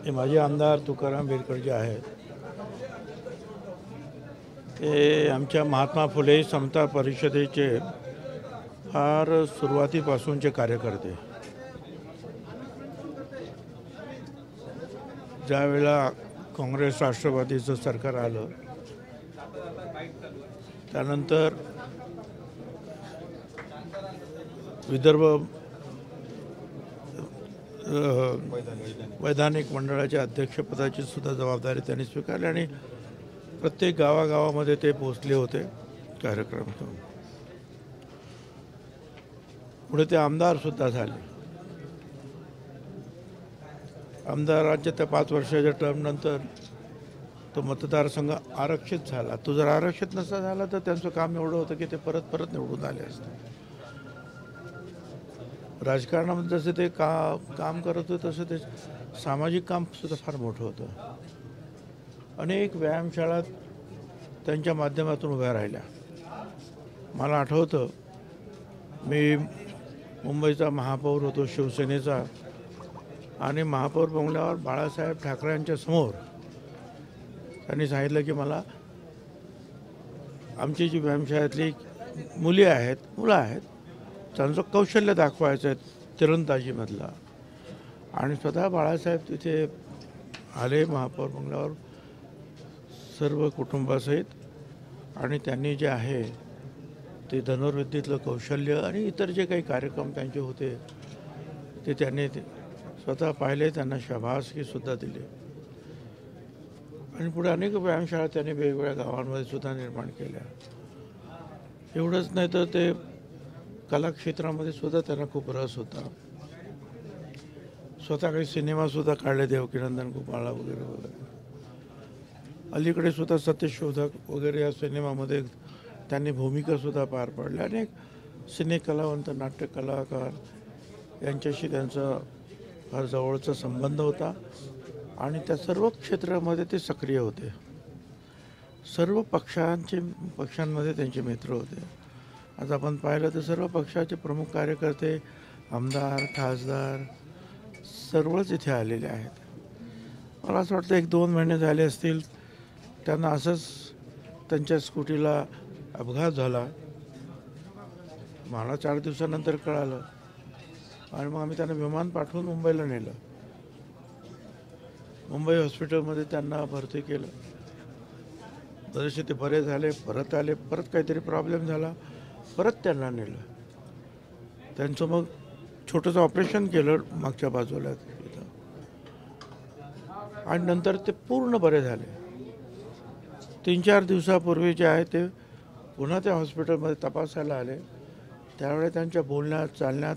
हे माझे आमदार तुकाराम बेरकर जे आहेत ते आमच्या महात्मा फुले समता परिषदेचे फार सुरुवातीपासूनचे कार्यकर्ते. ज्यावेळेला काँग्रेस राष्ट्रवादीचं सरकार आलं त्यानंतर विदर्भ वैधानिक मंडळाच्या अध्यक्षपदाची सुद्धा जबाबदारी त्यांनी स्वीकारली आणि प्रत्येक गावागावामध्ये ते पोचले होते कार्यक्रम करून. पुढे ते आमदारसुद्धा झाले. आमदाराच्या त्या 5 वर्षाच्या टर्मनंतर तो मतदारसंघ आरक्षित झाला. तो जर आरक्षित नसता झाला तर त्यांचं काम एवढं होतं की ते परत परत निवडून आले असते. राजकारणामध्ये जसे ते काम करत होते तसं ते सामाजिक काम सुद्धा फार मोठं होतं. अनेक व्यायामशाळा त्यांच्या माध्यमातून उभ्या राहिल्या. मला आठवतं मी मुंबईचा महापौर होतो शिवसेनेचा आणि महापौर बंगल्यावर बाळासाहेब ठाकरेंच्या समोर त्यांनी सांगितलं की मला आमची जी व्यायामशाळेतली मुलं आहेत त्यांचं कौशल्य दाखवायचं आहे तिरंदाजीमधला. आणि स्वतः बाळासाहेब तिथे आले महापौर बंगल्यावर सर्व कुटुंबासहित आणि त्यांनी जे आहे ते धनुर्विद्येतलं कौशल्य आणि इतर जे काही कार्यक्रम त्यांचे होते ते त्यांनी स्वतः पाहिले. त्यांना शाबासकीसुद्धा दिली आणि पुढे अनेक व्यायामशाळा त्यांनी वेगवेगळ्या गावांमध्ये सुद्धा निर्माण केल्या. एवढंच नाही तर ते कला क्षेत्रामध्ये सुद्धा त्यांना खूप रस होता. स्वतः काही सिनेमासुद्धा काढले देवकीनंदन गोपाळा वगैरे वगैरे. अलीकडे सुद्धा सत्यशोधक वगैरे या सिनेमामध्ये त्यांनी भूमिकासुद्धा पार पाडल्या. अनेक सिनेकलावंत नाट्य कलाकार यांच्याशी त्यांचा फार जवळचा संबंध होता आणि त्या सर्व क्षेत्रामध्ये ते सक्रिय होते. सर्व पक्षांमध्ये त्यांचे मित्र होते. आज आपण पाहिलं तर सर्व पक्षाचे प्रमुख कार्यकर्ते आमदार खासदार सर्वच इथे आलेले आहेत. मला असं वाटतं 1-2 महिने झाले असतील त्यांना असंच त्यांच्या स्कूटीला अपघात झाला. मला 4 दिवसानंतर कळालं आणि मग आम्ही त्यांना विमान पाठवून मुंबईला नेलं. मुंबई हॉस्पिटलमध्ये त्यांना भरती केलं. जसे ते बरे झाले परत आले, परत काहीतरी प्रॉब्लेम झाला, परत त्यांना नेलं. त्यांचं मग छोटंसं ऑपरेशन केलं मागच्या बाजूला इथं आणि नंतर ते पूर्ण बरे झाले. 3-4 दिवसापूर्वी जे आहे ते पुन्हा त्या हॉस्पिटलमध्ये तपासायला आले. त्यावेळेस त्यांच्या बोलण्यात चालण्यात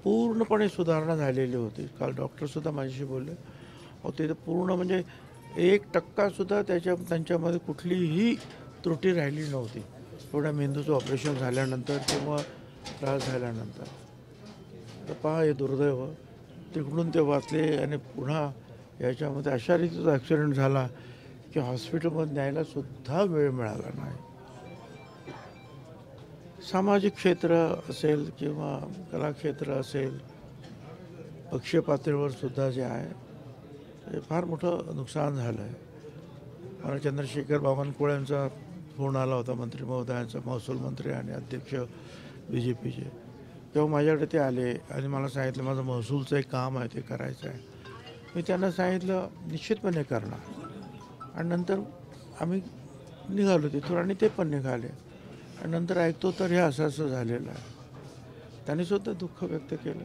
पूर्णपणे सुधारणा झालेली होती. काल डॉक्टरसुद्धा माझ्याशी बोलले. ते पूर्ण म्हणजे 1% त्यांच्यामध्ये कुठलीही त्रुटी राहिली नव्हती. एवढ्या मेंदूचं ऑपरेशन झाल्यानंतर किंवा त्रास झाल्यानंतर. तर पहा हे दुर्दैव. तिकडून ते वाचले आणि पुन्हा याच्यामध्ये अशा रीतीचा ॲक्सिडेंट झाला की हॉस्पिटलमध्ये न्यायला सुद्धा वेळ मिळाला नाही. सामाजिक क्षेत्र असेल किंवा कलाक्षेत्र असेल पक्षीय पातळीवर सुद्धा जे आहे ते फार मोठं नुकसान झालं आहे. मला चंद्रशेखर बावनकुळेंचा फोन आला होता मंत्री महोदयांचा, महसूल मंत्री आणि अध्यक्ष BJPचे. तेव्हा माझ्याकडे ते आले आणि मला सांगितलं माझं महसूलचं एक काम आहे ते करायचं आहे. मी त्यांना सांगितलं निश्चितपणे करणार. आणि नंतर आम्ही निघालो तिथून आणि ते पण निघाले आणि नंतर ऐकतो तर हे असं झालेलं आहे. त्यांनी सुद्धा दुःख व्यक्त केलं.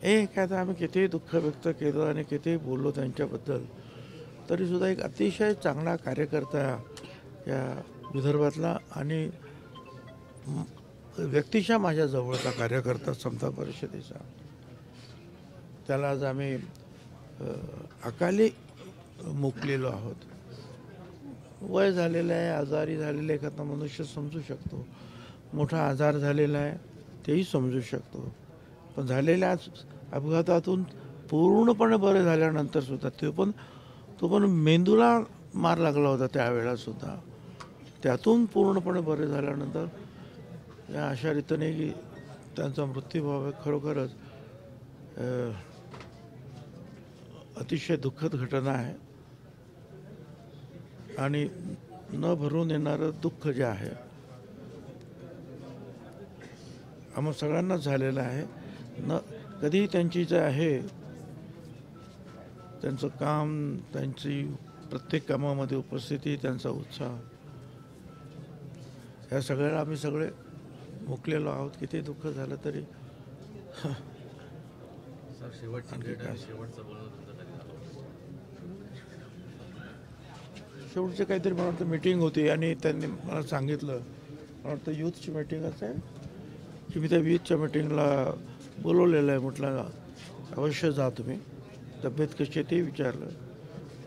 काय तर आम्ही कितीही दुःख व्यक्त केलं आणि कितीही बोललो त्यांच्याबद्दल तरीसुद्धा एक अतिशय चांगला कार्यकर्ता या विदर्भातला आणि व्यक्तिशः माझ्या जवळचा कार्यकर्ता समता परिषदेचा. त्याला आज आम्ही अकाली मुकलेलो आहोत. वय झालेलं आहे, आजारी झालेलं आहे, एखादा मनुष्य समजू शकतो. मोठा आजार झालेला आहे तेही समजू शकतो. पण झालेल्या अपघातातून पूर्णपणे बरे झाल्यानंतर सुद्धा तो पण मेंदूला मार लागला होता त्यावेळेलासुद्धा. त्यातून पूर्णपणे बरे झाल्यानंतर या अशा रीतीने की त्यांचा मृत्यू व्हावा खरोखरच अतिशय दुःखद घटना आहे आणि न भरून येणारं दुःख जे आहे आम्हा सगळ्यांनाच झालेलं आहे. कधीही त्यांची जे आहे त्यांचं काम, त्यांची प्रत्येक कामामध्ये उपस्थिती, त्यांचा उत्साह, या सगळ्याला आम्ही सगळे मुकलेलो आहोत. किती दुःख झालं तरी शेवटचे काहीतरी मला वाटतं मीटिंग होती आणि त्यांनी मला सांगितलं, मला वाटतं यूथची मीटिंगच आहे, की मी त्या यूथच्या मीटिंगला बोलवलेलं आहे. म्हटलं अवश्य जा तुम्ही, तब्येत कशी आहे ते विचारलं.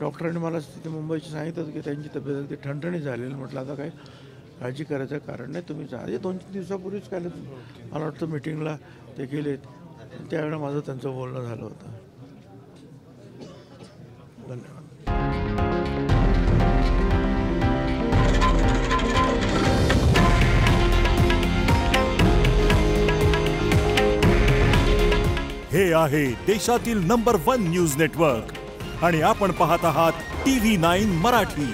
डॉक्टरांनी मला तिथे मुंबईची सांगितलं की त्यांची तब्येत अगदी ठणठणी झालेली. म्हटलं आता काय काळजी करायचं कारण नाही, तुम्ही जा. 2-3 दिवसापूर्वीच काय मला वाटतं मीटिंगला ते गेलेत. त्यावेळेला माझं त्यांचं बोलणं झालं होतं. धन्यवाद. हे आहे देशातील नंबर 1 न्यूज नेटवर्क आणि आपण पाहत आहात TV9 मराठी.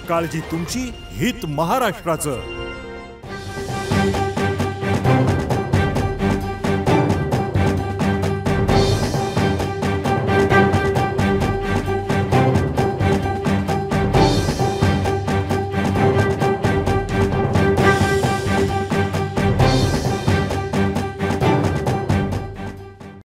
काळजी तुमची, हित महाराष्ट्राचं.